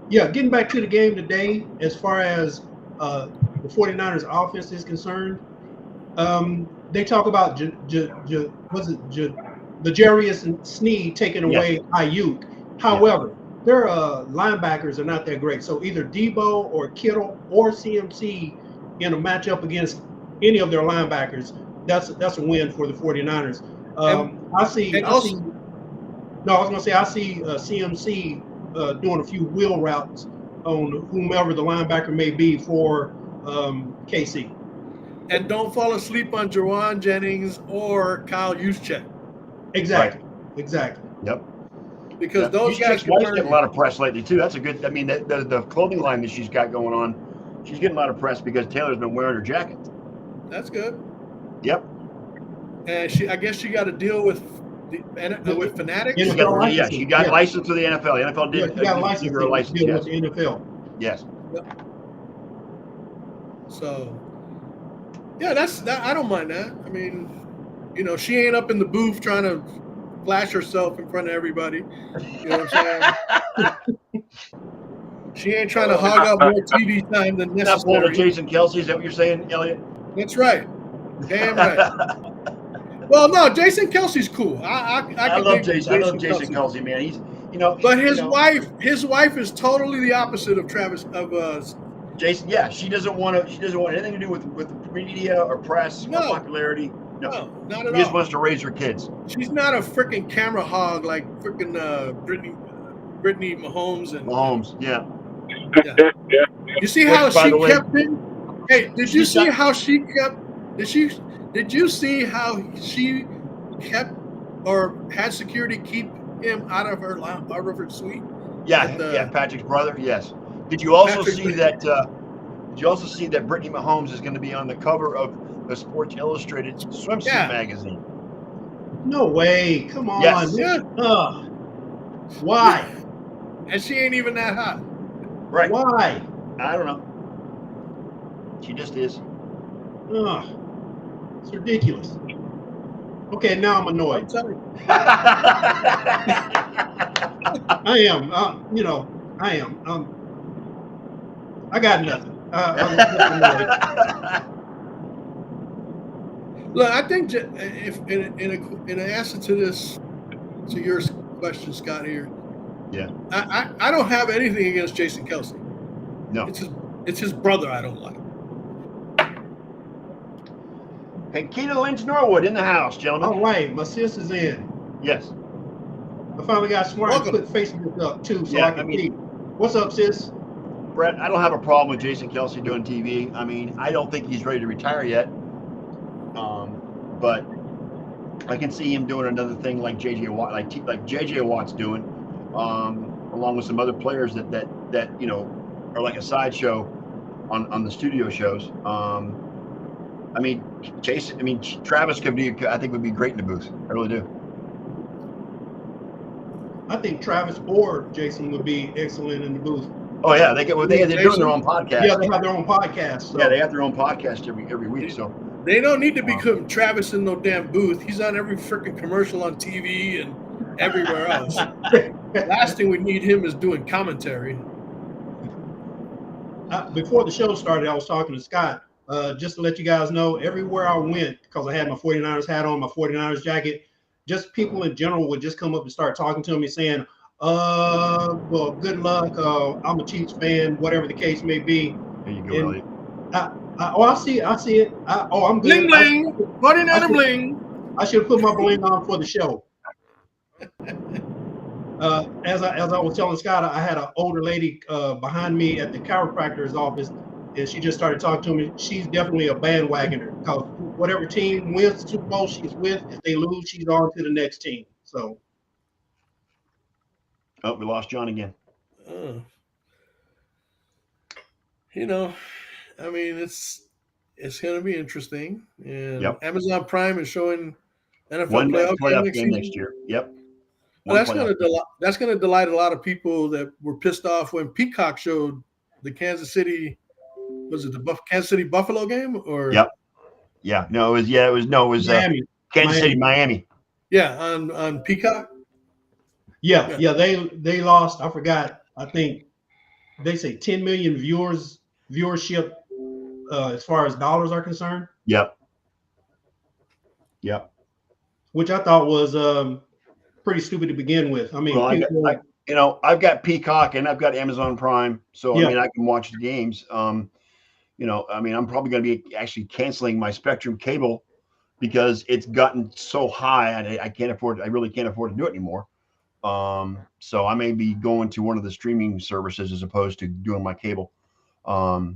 Getting back to the game today, as far as the 49ers offense is concerned, they talk about L'Jarius Sneed taking away Ayuk. However, their linebackers are not that great. So either Debo or Kittle or CMC in a matchup against any of their linebackers, that's a win for the 49ers. I see CMC doing a few wheel routes on whomever the linebacker may be for KC. And don't fall asleep on Jawan Jennings or Kyle Juszczyk. Exactly. Yep. Because those guys can getting a lot of press lately too. That's a good. I mean, the clothing line that she's got going on, she's getting a lot of press because Taylor's been wearing her jacket. That's good. Yep. And I guess she got to deal with Fanatics. She got licensed to the NFL. The NFL did. She got licensed give her a license. With the NFL. Yes. Yep. So, yeah, I don't mind that. I mean, she ain't up in the booth trying to flash herself in front of everybody. You know what I'm saying? She ain't trying to hog up more TV time than necessary. Not Jason Kelce, is that what you're saying, Elliot? That's right. Damn right. Well, no, Jason Kelce's cool. I love Jason. I love Jason Kelce, man. He's, But his wife is totally the opposite of Travis Jason. Yeah, she doesn't want anything to do with the media or press or popularity. No, not at all. She just wants to raise her kids. She's not a freaking camera hog like freaking Brittany Mahomes and Mahomes. Yeah. You see how she kept him? Hey, did you see how she kept? Did you see how she kept or had security keep him out of her suite? Yeah, Patrick's brother. Yes. Did you also see that? Did you also see that Brittany Mahomes is going to be on the cover of the Sports Illustrated swimsuit magazine? No way! Come on. Yes. Yeah. Why? And she ain't even that hot. Right. Why? I don't know. She just is. It's ridiculous. Okay, now I'm annoyed. I am. I am. I got nothing. I'm annoyed. Look, I think if in an answer to your question, Scott, here. Yeah. I don't have anything against Jason Kelce. No. It's his brother I don't like. Keita Lynch Norwood in the house, gentlemen. All right, my sis is in. Yes. I finally got smart and put Facebook up too, so I can see. What's up, sis? Brett, I don't have a problem with Jason Kelce doing TV. I mean, I don't think he's ready to retire yet. But I can see him doing another thing like JJ Watt, like JJ Watt's doing, along with some other players that are like a sideshow on the studio shows. Travis would be great in the booth. I really do. I think Travis or Jason would be excellent in the booth. Oh yeah, they're doing their own podcast. Yeah, they have their own podcast. So. Yeah, they have their own podcast every week. So they don't need to become Travis in no damn booth. He's on every freaking commercial on TV and everywhere else. Last thing we need him is doing commentary. Before the show started, I was talking to Scott. Just to let you guys know, everywhere I went, because I had my 49ers hat on, my 49ers jacket, just people in general would just come up and start talking to me saying, well, good luck. I'm a Chiefs fan, whatever the case may be. There you go, Elliot. I see it. I'm good. Bling, bling. 49er bling. I should have put my bling on for the show. As I was telling Scott, I had an older lady behind me at the chiropractor's office, and she just started talking to me. She's definitely a bandwagoner because whatever team wins the Super Bowl, she's with. If they lose, she's on to the next team. So. Oh, we lost John again. I mean, it's going to be interesting. And Amazon Prime is showing NFL playoff game next year. Yep. Well, that's going to delight a lot of people that were pissed off when Peacock showed the Kansas City. Was it the Kansas City Buffalo game or? Yep. Yeah. No, it was Miami. Kansas City, Miami. Yeah, on Peacock. Yeah. They lost. I forgot. I think they say 10 million viewership as far as dollars are concerned. Yep. Which I thought was pretty stupid to begin with. I mean, Well, I've got Peacock and I've got Amazon Prime, so Yeah. I mean I can watch the games. I'm probably going to be actually canceling my Spectrum cable because it's gotten so high and I can't afford. I really can't afford to do it anymore. So I may be going to one of the streaming services as opposed to doing my cable. I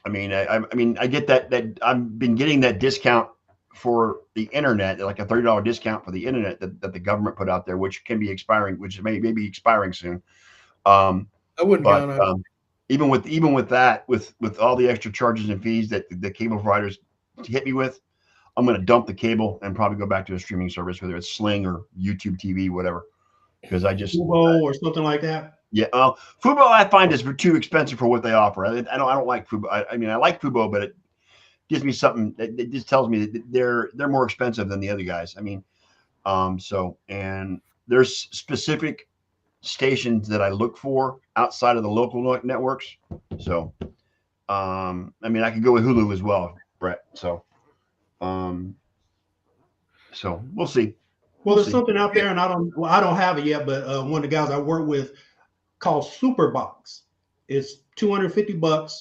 get that I've been getting that discount for the internet, like a $30 discount for the internet that the government put out there, which can be expiring, which may be expiring soon. I wouldn't count on it. Even with that, with all the extra charges and fees that the cable providers hit me with, I'm going to dump the cable and probably go back to a streaming service, whether it's Sling or YouTube TV, whatever. Because I just Fubo or something like that. Yeah, well, Fubo I find is too expensive for what they offer. I don't like Fubo. I like Fubo, but it gives me something that it just tells me that they're more expensive than the other guys. And there's specific stations that I look for outside of the local networks. So, I could go with Hulu as well, Brett. So we'll see. Well, there's something out there, and I don't have it yet, but one of the guys I work with called Superbox. It's $250.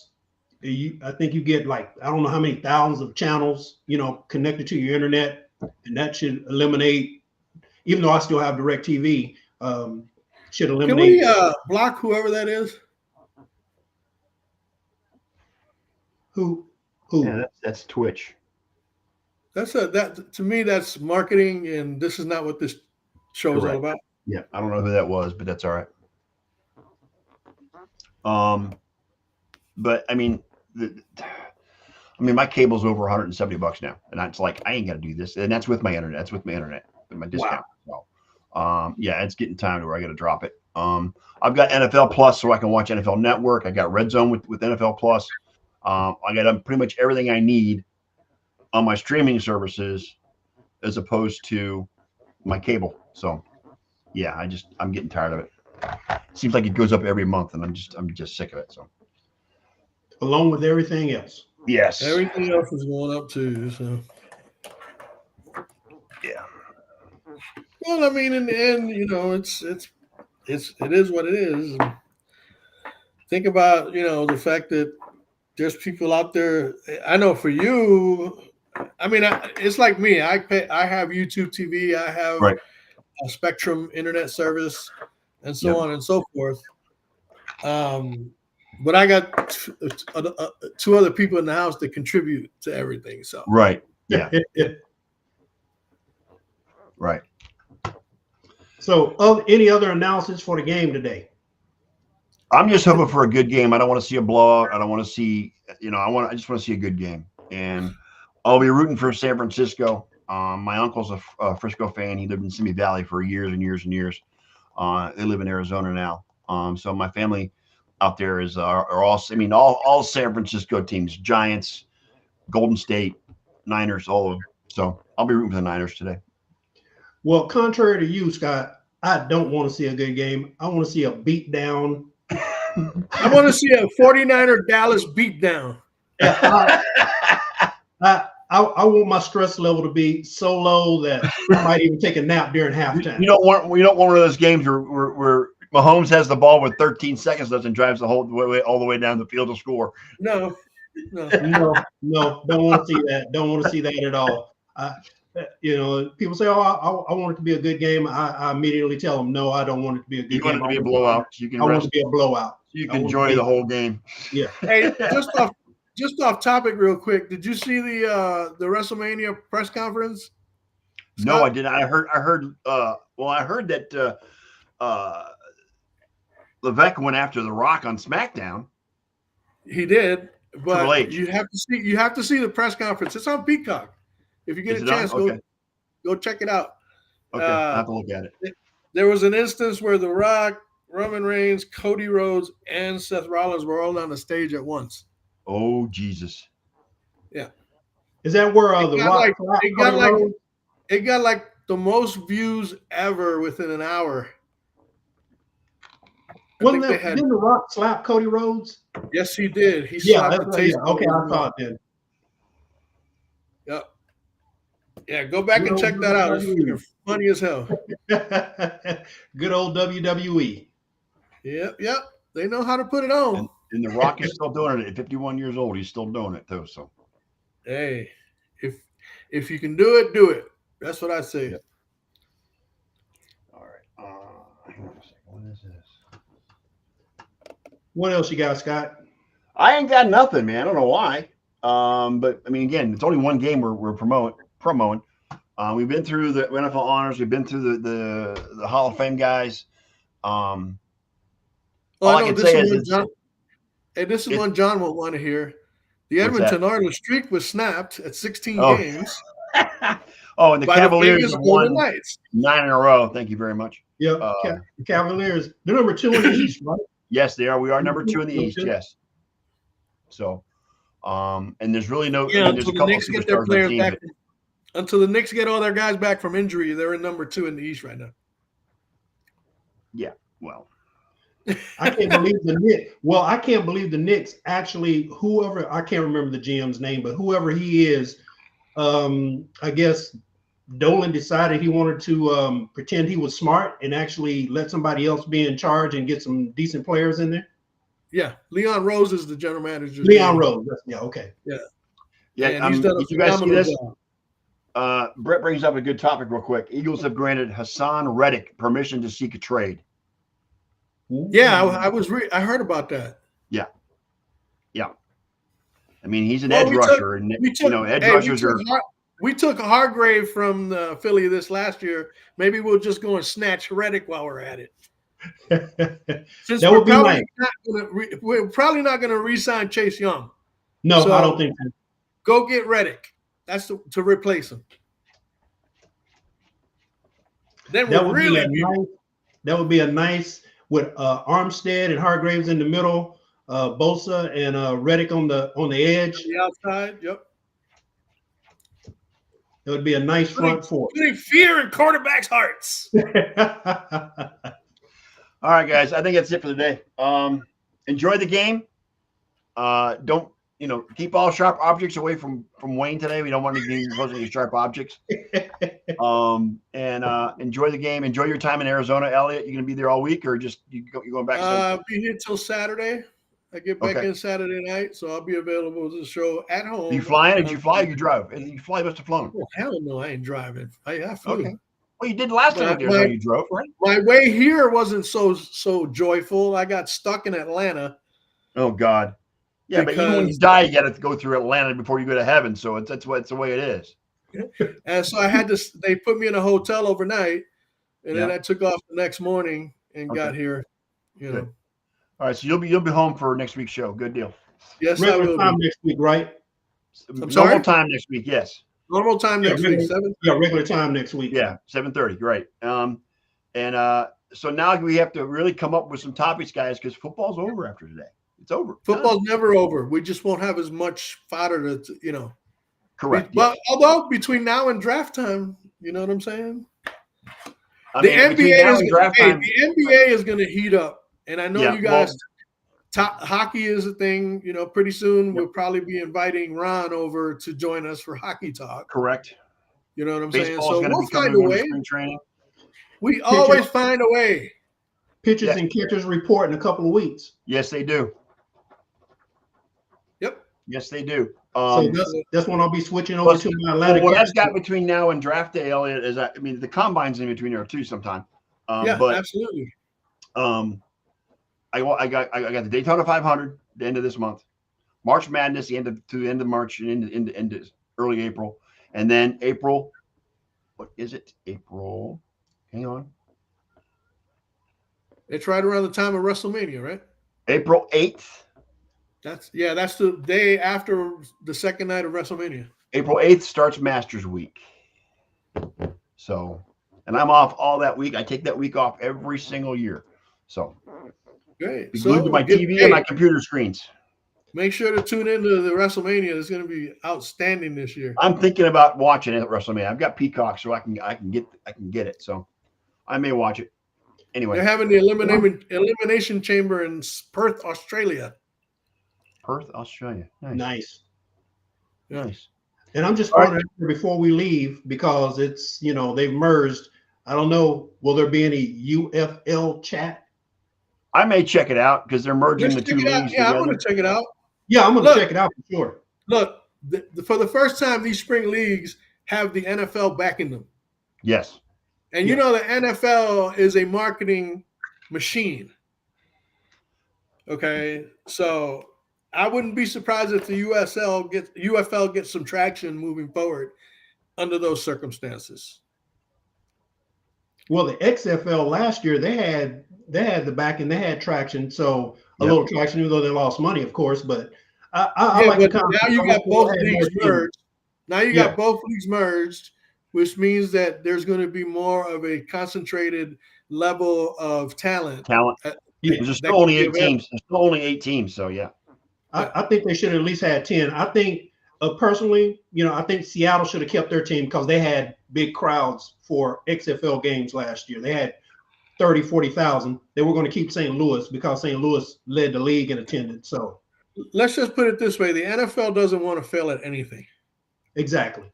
I think you get I don't know how many thousands of channels, connected to your internet, and that should eliminate. Even though I still have DirecTV, should eliminate. Can we block whoever that is? Who? Yeah, that's Twitch. That to me, that's marketing, and this is not what this show is all about. Yeah, I don't know who that was, but that's all right. But my cable's over $170 now, and it's like I ain't got to do this, and that's with my internet. That's with my internet, with my discount. Wow. So, it's getting time to where I got to drop it. I've got NFL Plus, so I can watch NFL Network. I got Red Zone with NFL Plus. I got pretty much everything I need on my streaming services, as opposed to my cable. So, yeah, I'm getting tired of it. Seems like it goes up every month, and I'm just sick of it. So, along with everything else. Yes. Everything else is going up too. So, yeah. Well, in the end, it is what it is. Think about the fact that there's people out there. I know for you, it's like me. I have YouTube TV. I have a Spectrum internet service, and so on and so forth. But I got two other people in the house that contribute to everything. So right, yeah, right. So, any other analysis for the game today? I'm just hoping for a good game. I don't want to see a blowout. I don't want to see, I just want to see a good game, and I'll be rooting for San Francisco. My uncle's a Frisco fan. He lived in Simi Valley for years and years and years. They live in Arizona now. So my family out there are all San Francisco teams: Giants, Golden State, Niners, all of them. So I'll be rooting for the Niners today. Well, contrary to you, Scott, I don't want to see a good game. I want to see a beatdown. I want to see a 49er Dallas beatdown. I want my stress level to be so low that I might even take a nap during halftime. We don't want one of those games where Mahomes has the ball with 13 seconds left and drives all the way down the field to score. No. Don't want to see that. Don't want to see that at all. People say, "Oh, I want it to be a good game." I immediately tell them, "No, I don't want it to be a good game. You want it to be a blowout. I want it to be a blowout. You can enjoy the whole game." Yeah. Hey, just off topic, real quick. Did you see the WrestleMania press conference? Scott? No, I didn't. I heard that Levesque went after The Rock on SmackDown. He did, but you have to see the press conference. It's on Peacock. If you get a chance, go check it out. Okay, I'll have to look at it. There was an instance where The Rock, Roman Reigns, Cody Rhodes, and Seth Rollins were all on the stage at once. Oh, Jesus. Yeah. Is that where The Rock? It got like the most views ever within an hour. Wasn't think they had. didn't The Rock slap Cody Rhodes? Yes, he did. He Yeah, slapped the taste. okay, I saw it then. Yep. Yeah, go back and check that out. It's freaking funny as hell. Good old WWE. Yep. They know how to put it on. And The Rock is still doing it at 51 years old. He's still doing it too. So, Hey, if you can do it, do it. That's what I say. Yep. All right. Hang on a second. What is this? What else you got, Scott? I ain't got nothing, man. I don't know why. But I mean, again, it's only one game we're promoting. We've been through the NFL honors. We've been through the Hall of Fame guys. All I can say is, this is one John won't want to hear. The Edmonton Oilers streak was snapped at 16 games. Oh, and the Cavaliers have won Knights. 9 in a row. Thank you very much. Yeah, the Cavaliers. They're number 2 in the East, right? Yes, they are. We are number 2 in the East. Yes. So, and there's really no. Yeah, there's until the Knicks get their players back. Until the Knicks get all their guys back from injury, they're in number 2 in the East right now. Yeah. Well. I can't believe the Knicks. Well, I can't believe the Knicks actually. Whoever, I can't remember the GM's name, but whoever he is, I guess Dolan decided he wanted to pretend he was smart and actually let somebody else be in charge and get some decent players in there. Yeah, Leon Rose is the general manager. Leon Rose. Yeah. Okay. Yeah. Yeah. He's done a did you guys see this? job. Brett brings up a good topic real quick. Eagles have granted Hassan Reddick permission to seek a trade. Yeah, I heard about that. Yeah. I mean, he's an edge rusher, and edge rushers are. We took Hargrave from Philly this last year. Maybe we'll just go and snatch Reddick while we're at it. Since that would be nice. We're probably not going to re-sign Chase Young. No, I don't think so. Go get Reddick. That's to replace him. Then that would be a nice with Armstead and Hargraves in the middle, Bosa and Reddick on the edge. The outside, yep. It would be a nice front four. Putting fear in quarterbacks' hearts. All right, guys. I think that's it for the day. Enjoy the game. Don't keep all sharp objects away from Wayne today. We don't want to be close to any sharp objects. And enjoy the game. Enjoy your time in Arizona, Elliot. You gonna be there all week, or just you going back? I'll be here till Saturday. I get back in Saturday night, so I'll be available to the show at home. Are you flying? Did you fly? You drove? And you fly? Must have flown. Oh, hell no, I ain't driving. I flew. Okay. Well, you did last time. You drove, right? My way here wasn't so joyful. I got stuck in Atlanta. Oh God. Yeah, but even when you die, you got to go through Atlanta before you go to heaven. So that's the way it is. And so I had to. They put me in a hotel overnight, and then I took off the next morning and got here. Good. All right, so you'll be home for next week's show. Good deal. Yes, regular time next week, right? Normal time next week. Yes. Normal time next week. Regular time next week. Yeah, 7:30. Right. So now we have to really come up with some topics, guys, because football's over after today. It's over. Football's never over. We just won't have as much fodder to. Correct. Well, although between now and draft time, you know what I'm saying? The NBA is going to heat up. And I know you guys, hockey is a thing. Pretty soon we'll probably be inviting Ron over to join us for hockey talk. Correct. You know what I'm Baseball's saying? So we'll find a way. Spring training. We always find a way. Pitchers and catchers report in a couple of weeks. Yes, they do. Yep. Yes, they do. So that's when I'll be switching over to my Atlanta. What I've got between now and draft day, Elliot, is the combine's in between there too sometime. But absolutely. I got the Daytona 500 the end of this month, March Madness to the end of March and into early April, and then April. What is it? April. Hang on. It's right around the time of WrestleMania, right? April 8th. That's the day after the second night of WrestleMania. April 8th starts Masters Week. So, and I'm off all that week. I take that week off every single year. So. Great. Glued to my TV and my computer screens. Make sure to tune into the WrestleMania. It's going to be outstanding this year. I'm thinking about watching it at WrestleMania. I've got Peacock, so I can get it. So I may watch it. Anyway, They're having the elimination chamber in Perth, Australia. Perth, Australia. Nice. Nice. And I'm just All throwing it out there before we leave because it's, they've merged. I don't know. Will there be any UFL chat? I may check it out because they're merging Let's the two check it out. leagues Yeah, together. I'm going to check it out. Yeah, I'm going to check it out for sure. Look, for the first time, these spring leagues have the NFL backing them. Yes. And you know the NFL is a marketing machine. Okay, so I wouldn't be surprised if the UFL gets some traction moving forward under those circumstances. Well, the XFL last year they had the backing, they had traction, so a little traction, even though they lost money, of course. But I like the concept. Now you got both leagues merged. Now you got Yeah. both leagues merged, which means that there's going to be more of a concentrated level of talent. There's still only 8 teams. There's still only 8 teams. So yeah. I think they should have at least had 10. I think personally, I think Seattle should have kept their team because they had big crowds for XFL games last year. They had 30, 40,000. They were going to keep St. Louis because St. Louis led the league in attendance. So let's just put it this way. The NFL doesn't want to fail at anything. Exactly.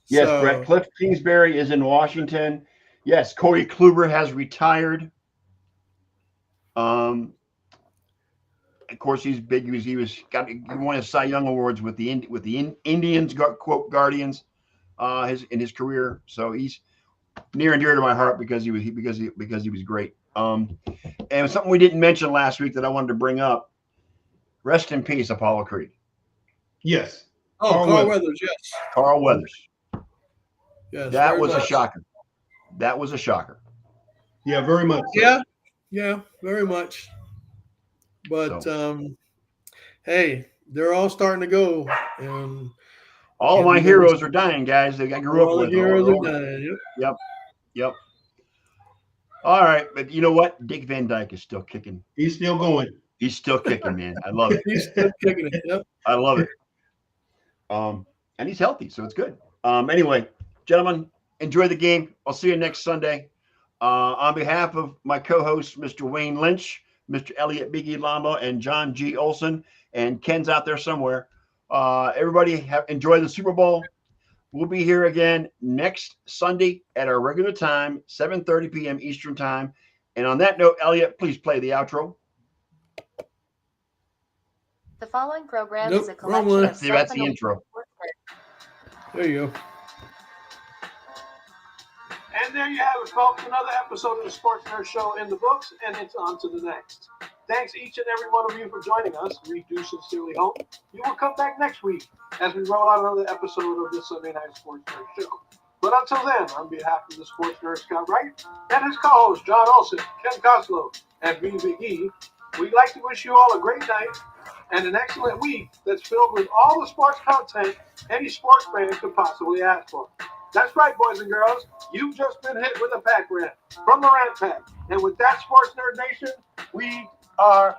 Yes, Brett. Cliff Kingsbury is in Washington. Yes, Corey Kluber has retired. Of course, he's big. He won his Cy Young awards with the Indians, quote Guardians, in his career. So he's near and dear to my heart because he was great. And something we didn't mention last week that I wanted to bring up. Rest in peace, Apollo Creed. Yes. Carl Weathers. Yes. Carl Weathers. Yes. That was a shocker. That was a shocker. Yeah, very much. So. Yeah, very much. But hey, they're all starting to go, and all of my heroes are dying, guys. I grew up with. The heroes are dying. Yep. All right, but you know what? Dick Van Dyke is still kicking. He's still going. He's still kicking, man. I love it. He's still kicking it. Yep. I love it. And he's healthy, so it's good. Anyway, gentlemen, enjoy the game. I'll see you next Sunday. On behalf of my co-hosts, Mr. Wayne Lynch, Mr. Elliot Biggie Lombo, and John G. Olson, and Ken's out there somewhere. Everybody enjoy the Super Bowl. We'll be here again next Sunday at our regular time, 7:30 p.m. Eastern time. And on that note, Elliot, please play the outro. The following program is a collection of that's the intro. There you go. And there you have it, folks. Another episode of the Sports Nerd Show in the books, and it's on to the next. Thanks each and every one of you for joining us. We do sincerely hope you will come back next week as we roll out another episode of the Sunday Night Sports Nerd Show. But until then, on behalf of the Sports Nerd Scott Wright and his co-hosts John Olson, Ken Koslow, and me, Big E, we'd like to wish you all a great night and an excellent week that's filled with all the sports content any sports fan could possibly ask for. That's right, boys and girls. You've just been hit with a pack rant from the Rant Pack. And with that, Sports Nerd Nation, we are